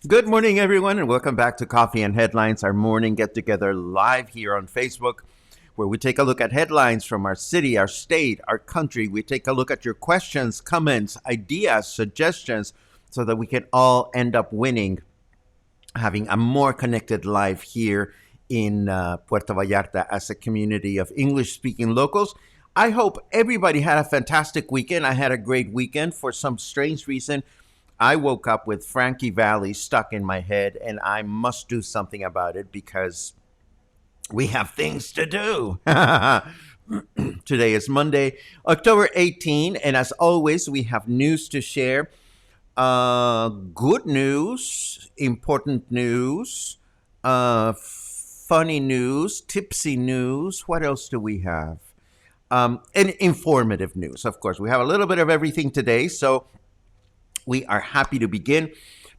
Good morning, everyone, and welcome back to Coffee and Headlines, our morning get-together live here on Facebook, where we take a look at headlines from our city, our state, our country. We take a look at your questions, comments, ideas, suggestions, so that we can all end up winning, having a more connected life here in Puerto Vallarta as a community of English-speaking locals. I hope everybody had a fantastic weekend. I had a great weekend. For some strange reason, I woke up with Frankie Valli stuck in my head, and I must do something about it because we have things to do. Today is Monday, October 18, and as always, we have news to share. Good news, important news, funny news, tipsy news. What else do we have? And informative news, of course. We have a little bit of everything today, so we are happy to begin,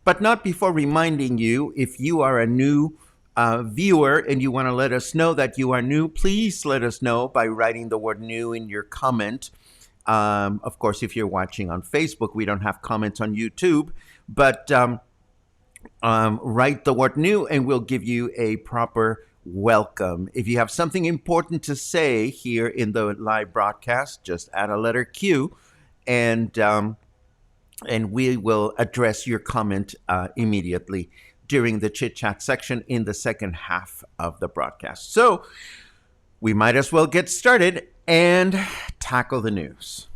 but not before reminding you, if you are a new viewer and you want to let us know that you are new, please let us know by writing the word new in your comment. Of course, if you're watching on Facebook, we don't have comments on YouTube, but write the word new and we'll give you a proper welcome. If you have something important to say here in the live broadcast, just add a letter Q and we will address your comment immediately during the chit-chat section in the second half of the broadcast. So we might as well get started and tackle the news.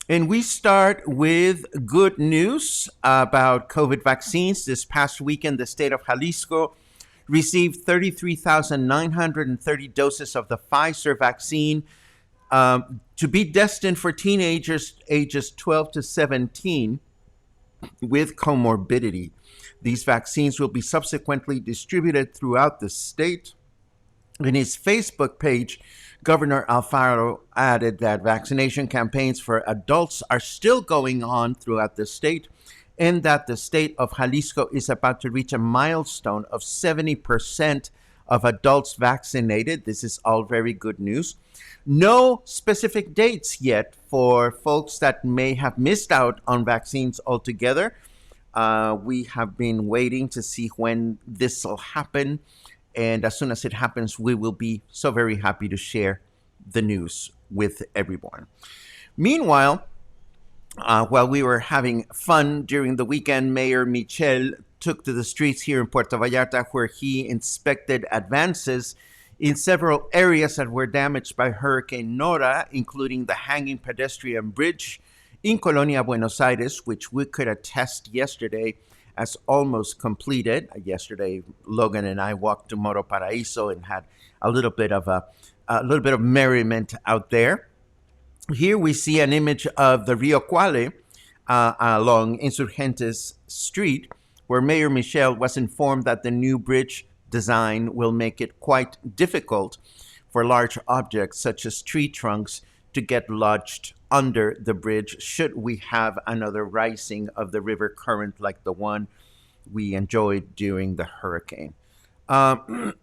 And we start with good news about COVID vaccines. This past weekend, the state of Jalisco received 33,930 doses of the Pfizer vaccine to be destined for teenagers ages 12 to 17 with comorbidity. These vaccines will be subsequently distributed throughout the state. In his Facebook page, Governor Alfaro added that vaccination campaigns for adults are still going on throughout the state, and that the state of Jalisco is about to reach a milestone of 70% of adults vaccinated. This is all very good news. No specific dates yet for folks that may have missed out on vaccines altogether. We have been waiting to see when this will happen. And as soon as it happens, we will be so very happy to share the news with everyone. Meanwhile, while we were having fun during the weekend, Mayor Michel took to the streets here in Puerto Vallarta, where he inspected advances in several areas that were damaged by Hurricane Nora, including the hanging pedestrian bridge in Colonia Buenos Aires, which we could attest yesterday as almost completed. Yesterday, Logan and I walked to Moro Paraíso and had a little bit of merriment out there. Here we see an image of the Rio Quale along Insurgentes Street, where Mayor Michel was informed that the new bridge design will make it quite difficult for large objects such as tree trunks to get lodged under the bridge should we have another rising of the river current like the one we enjoyed during the hurricane. Um,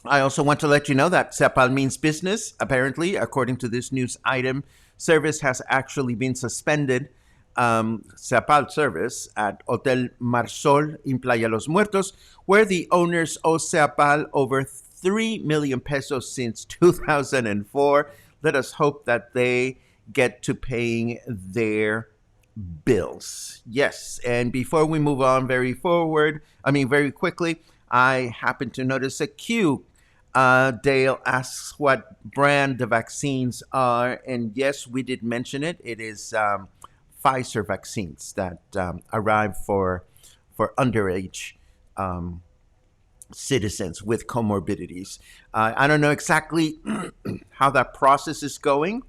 I also want to let you know that Cepal means business. Apparently, according to this news item, service has actually been suspended. Cepal service at Hotel Marsol in Playa Los Muertos, where the owners owe Cepal over 3 million pesos since 2004. Let us hope that they get to paying their bills. Yes, and before we move on very quickly, I happen to notice a cue. Dale asks what brand the vaccines are, and yes, we did mention it. It is Pfizer vaccines that arrive for underage citizens with comorbidities. I don't know exactly how that process is going.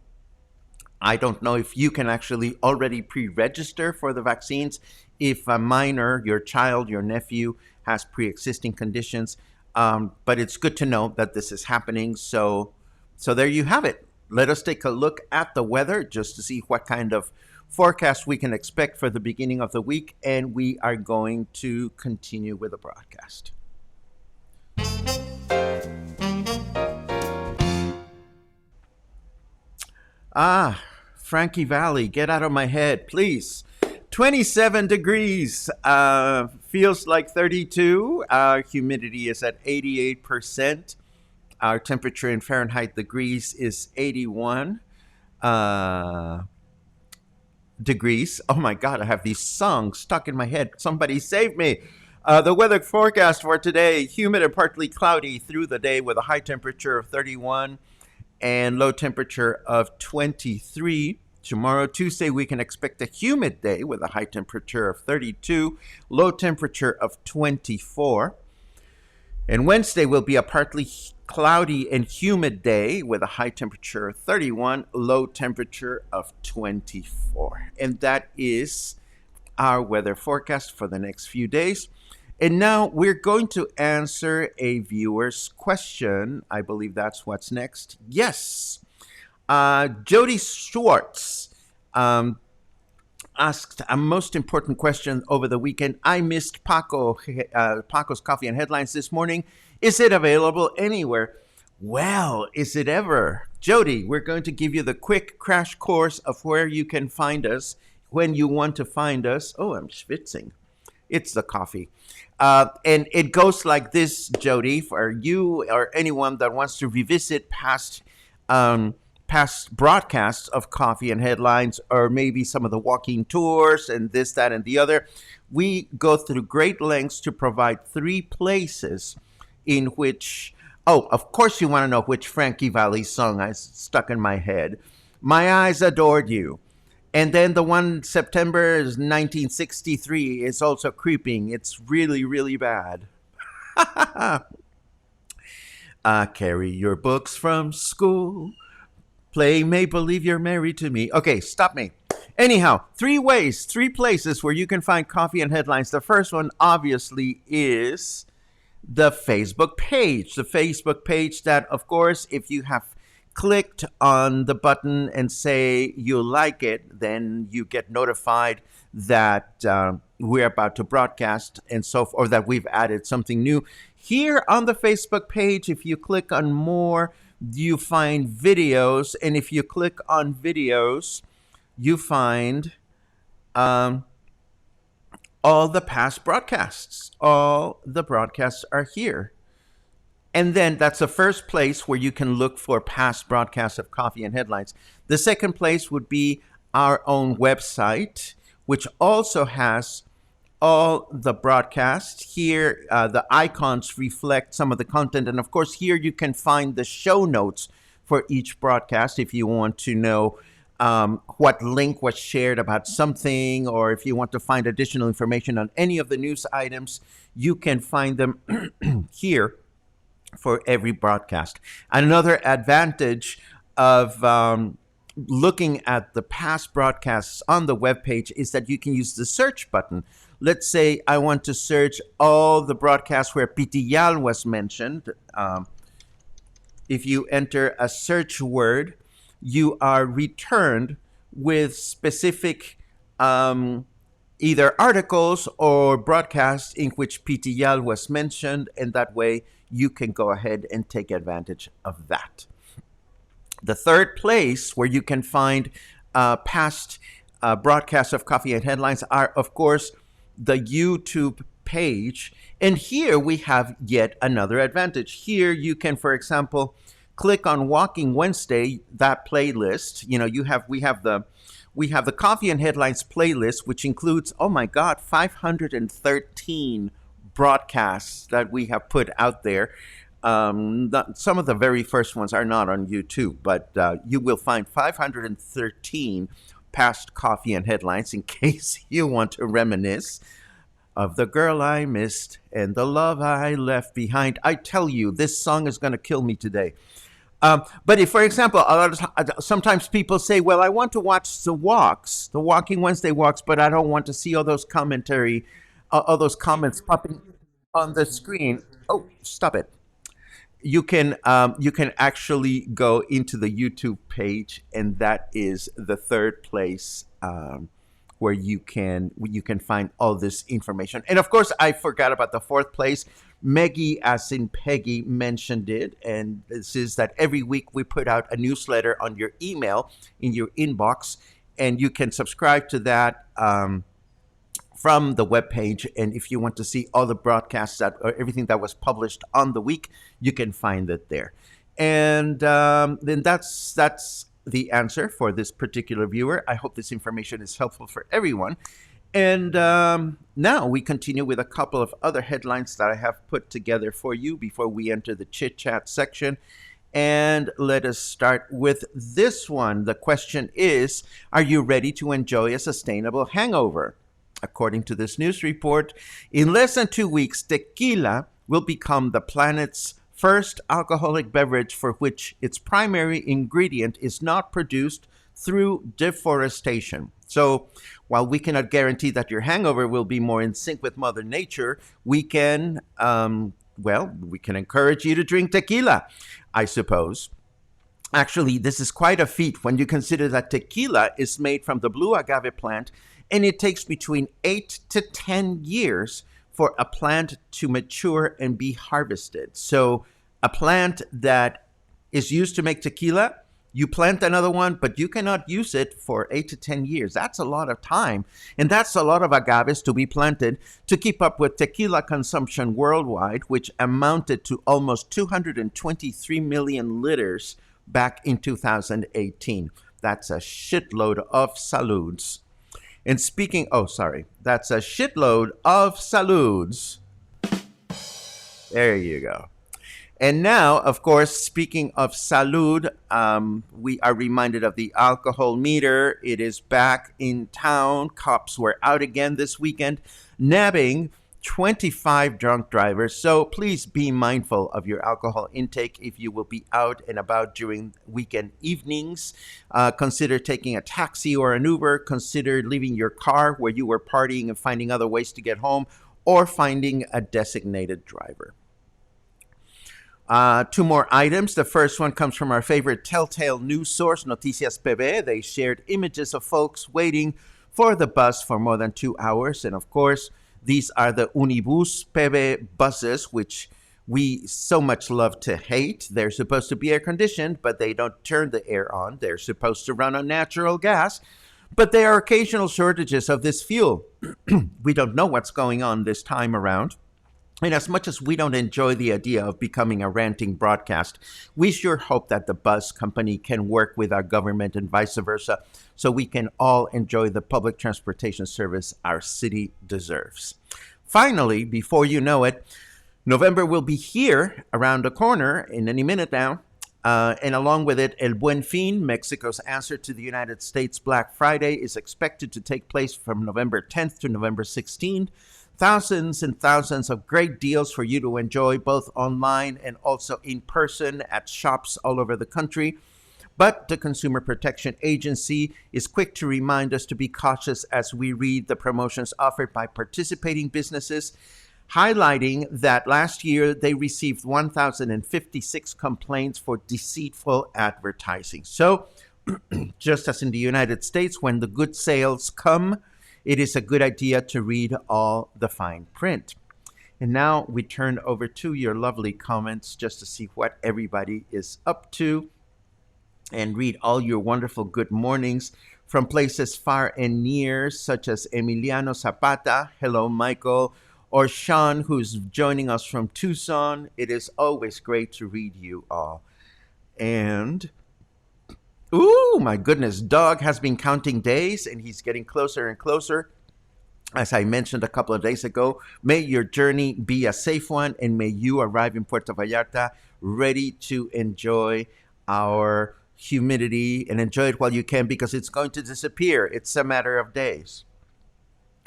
I don't know if you can actually already pre-register for the vaccines if a minor, your child, your nephew has pre-existing conditions. But it's good to know that this is happening. So there you have it. Let us take a look at the weather just to see what kind of forecast we can expect for the beginning of the week. And we are going to continue with the broadcast. Frankie Valley, get out of my head, please. 27 degrees. Feels like 32. Our humidity is at 88%. Our temperature in Fahrenheit degrees is 81 degrees. Oh my God, I have these songs stuck in my head. Somebody save me. The weather forecast for today, humid and partly cloudy through the day with a high temperature of 31 and low temperature of 23. Tomorrow, Tuesday, we can expect a humid day with a high temperature of 32, low temperature of 24. And Wednesday will be a partly cloudy and humid day with a high temperature of 31, low temperature of 24. And that is our weather forecast for the next few days. And now we're going to answer a viewer's question. I believe that's what's next. Yes. Jody Schwartz asked a most important question over the weekend. I missed Paco's Coffee and Headlines this morning. Is it available anywhere? Well, is it ever? Jody, we're going to give you the quick crash course of where you can find us when you want to find us. Oh, I'm schwitzing. It's the coffee. And it goes like this, Jody, for you or anyone that wants to revisit past broadcasts of Coffee and Headlines, or maybe some of the walking tours and this, that, and the other. We go through great lengths to provide 3 places in which, of course you want to know which Frankie Valli song I stuck in my head. My Eyes Adored You. And then the one September 1963 is also creeping. It's really, really bad. Carry your books from school. Play Make Believe You're Married to Me. Okay, stop me. Anyhow, 3 places where you can find Coffee and Headlines. The first one, obviously, is the Facebook page. The Facebook page that, of course, if you have clicked on the button and say you like it, then you get notified that we're about to broadcast and or that we've added something new. Here on the Facebook page, if you click on more, you find videos, and if you click on videos, you find all the past broadcasts. All the broadcasts are here. And then that's the first place where you can look for past broadcasts of Coffee and Headlines. The second place would be our own website, which also has all the broadcasts. Here, the icons reflect some of the content. And of course, here you can find the show notes for each broadcast if you want to know what link was shared about something, or if you want to find additional information on any of the news items, you can find them here for every broadcast. Another advantage of looking at the past broadcasts on the webpage is that you can use the search button. Let's say I want to search all the broadcasts where Pitillal was mentioned. if you enter a search word, you are returned with specific either articles or broadcasts in which PTL was mentioned, and that way you can go ahead and take advantage of that. The third place where you can find past broadcasts of Coffee and Headlines are, of course, the YouTube page. And here we have yet another advantage. Here you can, for example, click on Walking Wednesday, that playlist. You know, we have the Coffee and Headlines playlist, which includes, oh my God, 513 broadcasts that we have put out there. Some of the very first ones are not on YouTube, but you will find 513 past Coffee and Headlines in case you want to reminisce of the girl I missed and the love I left behind. I tell you, this song is going to kill me today. But if, for example, sometimes people say, well, I want to watch the walks, the Walking Wednesday walks, but I don't want to see all those all those comments popping on the screen. Oh, stop it. You can actually go into the YouTube page, and that is the third place where you can find all this information. And of course, I forgot about the fourth place. Meggie, as in Peggy, mentioned it, and this is that every week we put out a newsletter on your email in your inbox, and you can subscribe to that from the webpage. And if you want to see all the broadcasts or everything that was published on the week, you can find it there. And then that's the answer for this particular viewer. I hope this information is helpful for everyone. And now we continue with a couple of other headlines that I have put together for you before we enter the chit chat section. And let us start with this one. The question is, are you ready to enjoy a sustainable hangover? According to this news report, in less than 2 weeks, tequila will become the planet's first alcoholic beverage for which its primary ingredient is not produced through deforestation. So while we cannot guarantee that your hangover will be more in sync with Mother Nature, we can, we can encourage you to drink tequila, I suppose. Actually, this is quite a feat when you consider that tequila is made from the blue agave plant, and it takes between 8 to 10 years for a plant to mature and be harvested. So a plant that is used to make tequila, you plant another one, but you cannot use it for 8 to 10 years. That's a lot of time. And that's a lot of agaves to be planted to keep up with tequila consumption worldwide, which amounted to almost 223 million liters back in 2018. That's a shitload of saluds. And that's a shitload of saluds. There you go. And now, of course, speaking of salud, we are reminded of the alcohol meter. It is back in town. Cops were out again this weekend, nabbing 25 drunk drivers. So please be mindful of your alcohol intake if you will be out and about during weekend evenings. Consider taking a taxi or an Uber. Consider leaving your car where you were partying and finding other ways to get home, or finding a designated driver. Two more items. The first one comes from our favorite telltale news source, Noticias PB. They shared images of folks waiting for the bus for more than 2 hours. And of course, these are the Unibus PB buses, which we so much love to hate. They're supposed to be air conditioned, but they don't turn the air on. They're supposed to run on natural gas, but there are occasional shortages of this fuel. We don't know what's going on this time around. And as much as we don't enjoy the idea of becoming a ranting broadcast, we sure hope that the bus company can work with our government and vice versa, so we can all enjoy the public transportation service our city deserves. Finally, before you know it, November will be here around the corner in any minute now. And along with it, El Buen Fin, Mexico's answer to the United States Black Friday, is expected to take place from November 10th to November 16th. Thousands and thousands of great deals for you to enjoy, both online and also in person at shops all over the country. But the Consumer Protection Agency is quick to remind us to be cautious as we read the promotions offered by participating businesses. highlighting that last year they received 1,056 complaints for deceitful advertising. So, just as in the United States, when the good sales come, it is a good idea to read all the fine print. And now we turn over to your lovely comments just to see what everybody is up to and read all your wonderful good mornings from places far and near, such as Emiliano Zapata, hello, Michael, or Sean, who's joining us from Tucson. It is always great to read you all. And, ooh, my goodness, Doug has been counting days and he's getting closer and closer. As I mentioned a couple of days ago, may your journey be a safe one and may you arrive in Puerto Vallarta ready to enjoy our humidity and enjoy it while you can because it's going to disappear. It's a matter of days.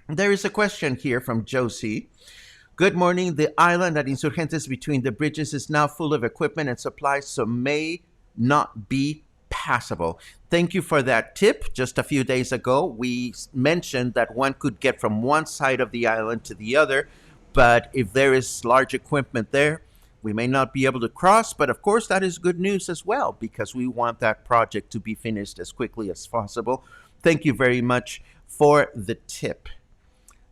There is a question here from Josie. Good morning. The island at Insurgentes between the bridges is now full of equipment and supplies, so may not be passable. Thank you for that tip. Just a few days ago, we mentioned that one could get from one side of the island to the other, but if there is large equipment there, we may not be able to cross, but of course that is good news as well because we want that project to be finished as quickly as possible. Thank you very much for the tip.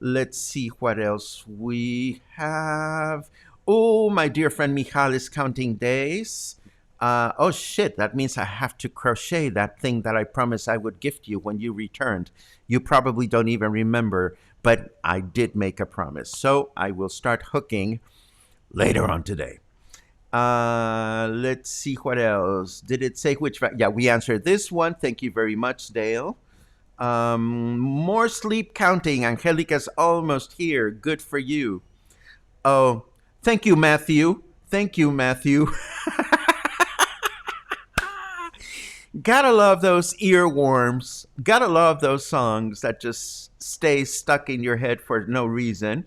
Let's see what else we have. Oh, my dear friend Michel is counting days. Oh shit, that means I have to crochet that thing that I promised I would gift you when you returned. You probably don't even remember, but I did make a promise. So I will start hooking later on today. Let's see what else. Did it say which? Yeah, we answered this one. Thank you very much, Dale. More sleep counting. Angelica's almost here. Good for you. Oh, thank you, Matthew. Thank you, Matthew. Gotta love those earworms. Gotta love those songs that just stay stuck in your head for no reason.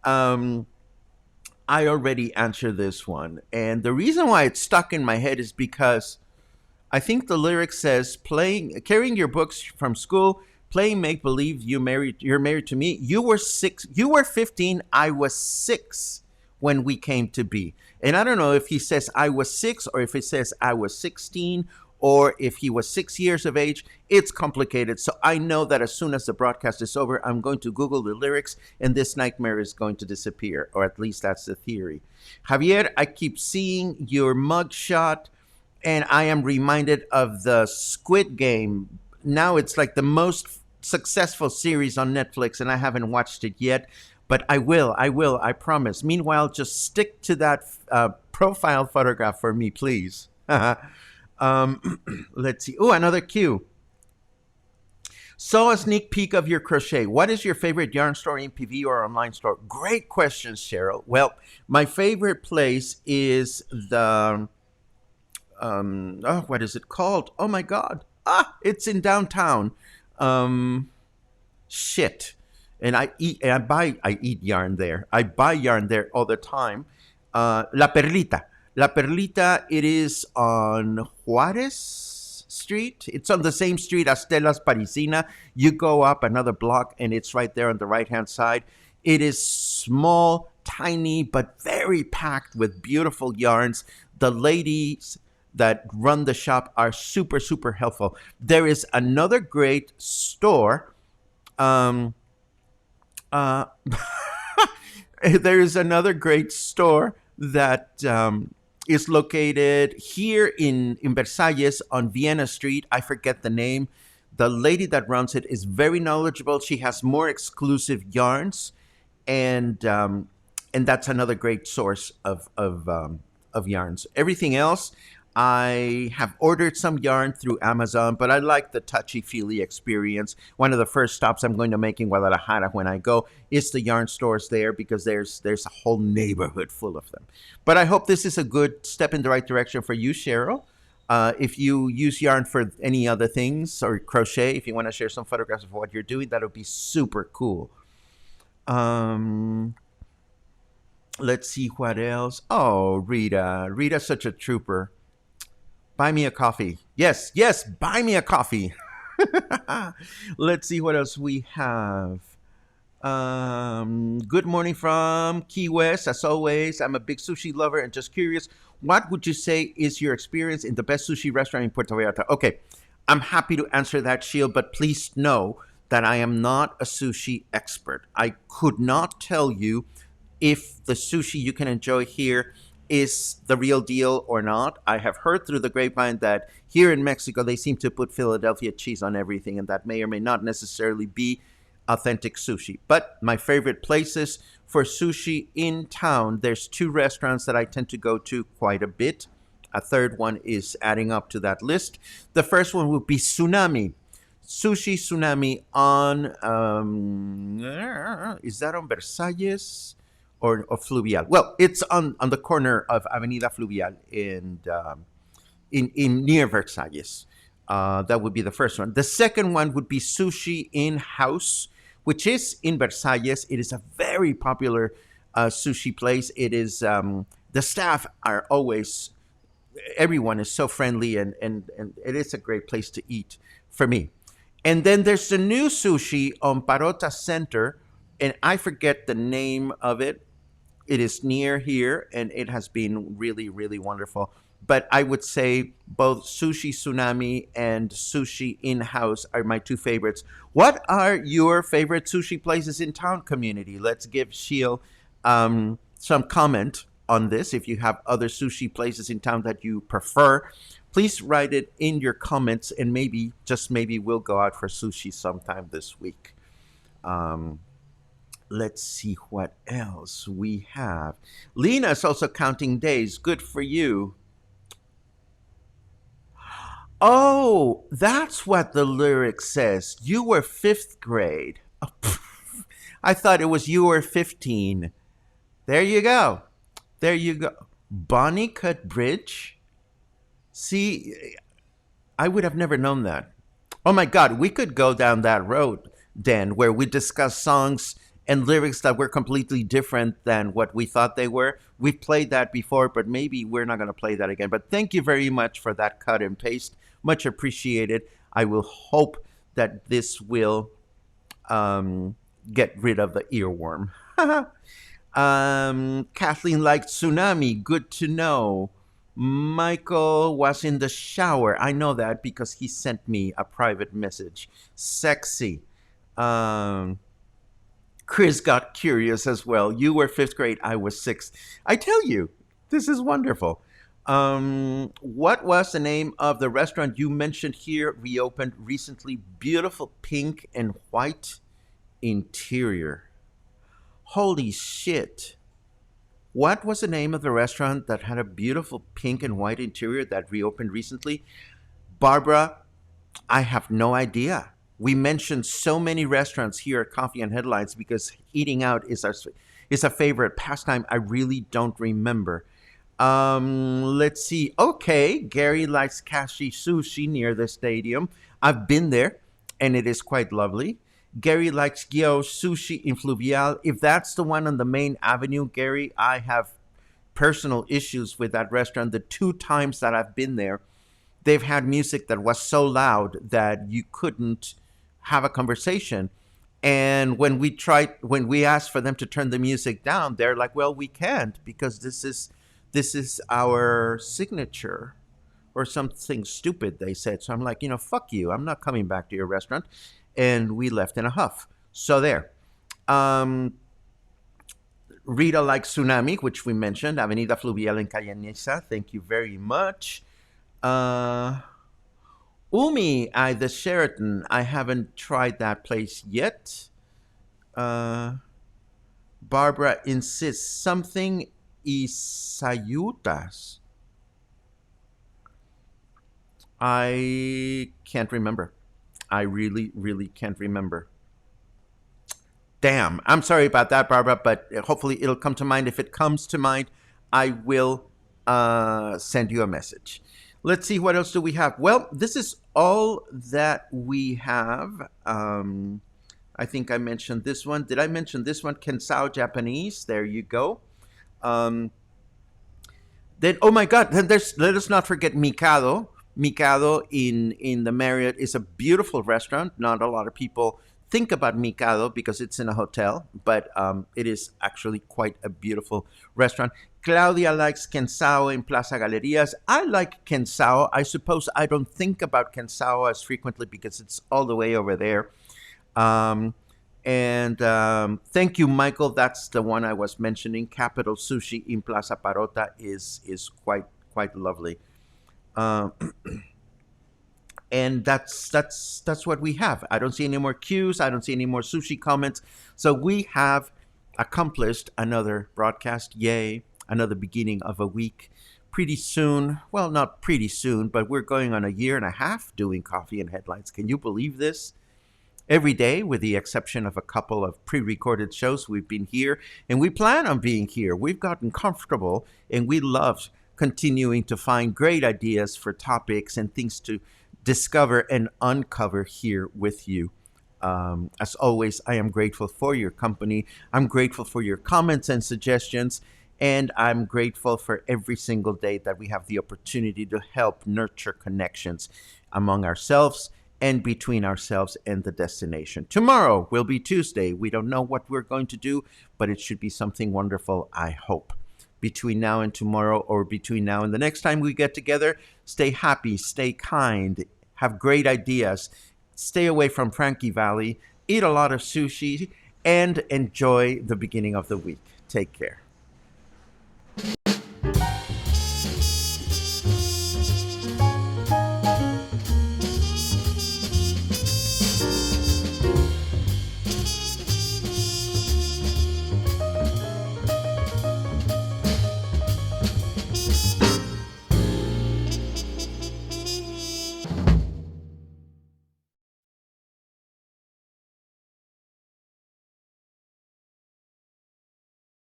I already answered this one. And the reason why it's stuck in my head is because I think the lyric says carrying your books from school, playing make believe you're married to me. You were 15, I was 6 when we came to be. And I don't know if he says I was 6 or if it says I was 16 or if he was 6 years of age. It's complicated. So I know that as soon as the broadcast is over, I'm going to Google the lyrics and this nightmare is going to disappear, or at least that's the theory. Javier, I keep seeing your mugshot and I am reminded of the Squid Game. Now it's like the most successful series on Netflix and I haven't watched it yet, but I will, I promise. Meanwhile, just stick to that profile photograph for me, please. Let's see. Oh, another cue. Saw a sneak peek of your crochet. What is your favorite yarn store, MPV, or online store? Great questions, Cheryl. Well, my favorite place is the, what is it called? Oh my God. It's in downtown. Shit. And I eat yarn there. I buy yarn there all the time. La Perlita. La Perlita, it is on Juarez Street. It's on the same street as Telas Parisina. You go up another block and it's right there on the right-hand side. It is small, tiny, but very packed with beautiful yarns. The ladies that run the shop are super, super helpful. There is another great store. There is another great store that is located here in Versalles on Vienna Street. I forget the name. The lady that runs it is very knowledgeable. She has more exclusive yarns, and that's another great source of yarns. Everything else, I have ordered some yarn through Amazon, but I like the touchy-feely experience. One of the first stops I'm going to make in Guadalajara when I go is the yarn stores there because there's a whole neighborhood full of them. But I hope this is a good step in the right direction for you, Cheryl. If you use yarn for any other things or crochet, if you want to share some photographs of what you're doing, that would be super cool. Let's see what else. Oh, Rita. Rita's such a trooper. Buy me a coffee. Yes, buy me a coffee. Let's see what else we have. Good morning from Key West. As always, I'm a big sushi lover and just curious, what would you say is your experience in the best sushi restaurant in Puerto Vallarta? Okay, I'm happy to answer that, Shield, but please know that I am not a sushi expert. I could not tell you if the sushi you can enjoy here is the real deal or not. I have heard through the grapevine that here in Mexico they seem to put Philadelphia cheese on everything, and that may or may not necessarily be authentic sushi. But my favorite places for sushi in town, there's two restaurants that I tend to go to quite a bit. A third one is adding up to that list. The first one would be Tsunami. Sushi Tsunami on, is that on Versalles or Fluvial? Well, it's on the corner of Avenida Fluvial in near Versalles. That would be the first one. The second one would be Sushi in House, which is in Versalles. It is a very popular sushi place. It is the staff are always, everyone is so friendly, and it is a great place to eat for me. And then there's the new sushi on Parota Center, and I forget the name of it. It is near here, and it has been really, really wonderful. But I would say both Sushi Tsunami and Sushi In House are my two favorites. What are your favorite sushi places in town, community? Let's give Sheil some comment on this. If you have other sushi places in town that you prefer, please write it in your comments, and maybe, just maybe, we'll go out for sushi sometime this week. Um, let's see what else we have. Lena's also counting days. Good for you. Oh, that's what the lyric says. You were fifth grade. I thought it was you were 15. There you go. There you go. Bonnie Cut Bridge? See, I would have never known that. Oh my God, we could go down that road, Dan, where we discuss songs and lyrics that were completely different than what we thought they were. We've played that before, but maybe we're not going to play that again. But thank you very much for that cut and paste. Much appreciated. I will hope that this will get rid of the earworm. Kathleen liked Tsunami. Good to know. Michael was in the shower. I know that because he sent me a private message. Sexy. Um, Chris got curious as well. You were fifth grade. I was sixth. I tell you, this is wonderful. What was the name of the restaurant you mentioned here? Reopened recently. Beautiful pink and white interior. Holy shit. What was the name of the restaurant that had a beautiful pink and white interior that reopened recently? Barbara, I have no idea. We mentioned so many restaurants here at Coffee and Headlines because eating out is a favorite pastime. I really don't remember. Let's see. Okay, Gary likes Kashi Sushi near the stadium. I've been there, and it is quite lovely. Gary likes Gyo Sushi in Fluvial. If that's the one on the main avenue, Gary, I have personal issues with that restaurant. The two times that I've been there, they've had music that was so loud that you couldn't have a conversation. And when we asked for them to turn the music down, they're like, "Well, we can't because this is our signature," or something stupid they said. So I'm like, fuck you. I'm not coming back to your restaurant. And we left in a huff. So there. Um, Rita likes Tsunami, which we mentioned. Avenida Fluvial en Calle Niza. Thank you very much. Uh, the Sheraton. I haven't tried that place yet. Uh, Barbara insists something Isayutas. I can't remember. I really, really can't remember. Damn. I'm sorry about that, Barbara, but hopefully it'll come to mind. If it comes to mind, I will send you a message. Let's see, what else do we have? Well, this is all that we have. I think I mentioned this one. Did I mention this one? Kensao Japanese. There you go. Um, then, oh my God, then let us not forget Mikado. Mikado in the Marriott is a beautiful restaurant. Not a lot of people think about Mikado because it's in a hotel, but it is actually quite a beautiful restaurant. Claudia likes Kensao in Plaza Galerías. I like Kensao. I suppose I don't think about Kensao as frequently because it's all the way over there. Um, and thank you, Michael. That's the one I was mentioning. Capital Sushi in Plaza Parota is quite lovely. Um, and that's what we have. I don't see any more cues. I don't see any more sushi comments. So we have accomplished another broadcast. Yay! Another beginning of a week. Pretty soon, well, not pretty soon, but we're going on a year and a half doing Coffee and Headlines. Can you believe this? Every day, with the exception of a couple of pre recorded shows, we've been here and we plan on being here. We've gotten comfortable and we love continuing to find great ideas for topics and things to discover and uncover here with you. As always, I am grateful for your company. I'm grateful for your comments and suggestions. And I'm grateful for every single day that we have the opportunity to help nurture connections among ourselves and between ourselves and the destination. Tomorrow will be Tuesday. We don't know what we're going to do, but it should be something wonderful, I hope. Between now and tomorrow, or between now and the next time we get together, stay happy, stay kind, have great ideas, stay away from Frankie Valley, eat a lot of sushi, and enjoy the beginning of the week. Take care.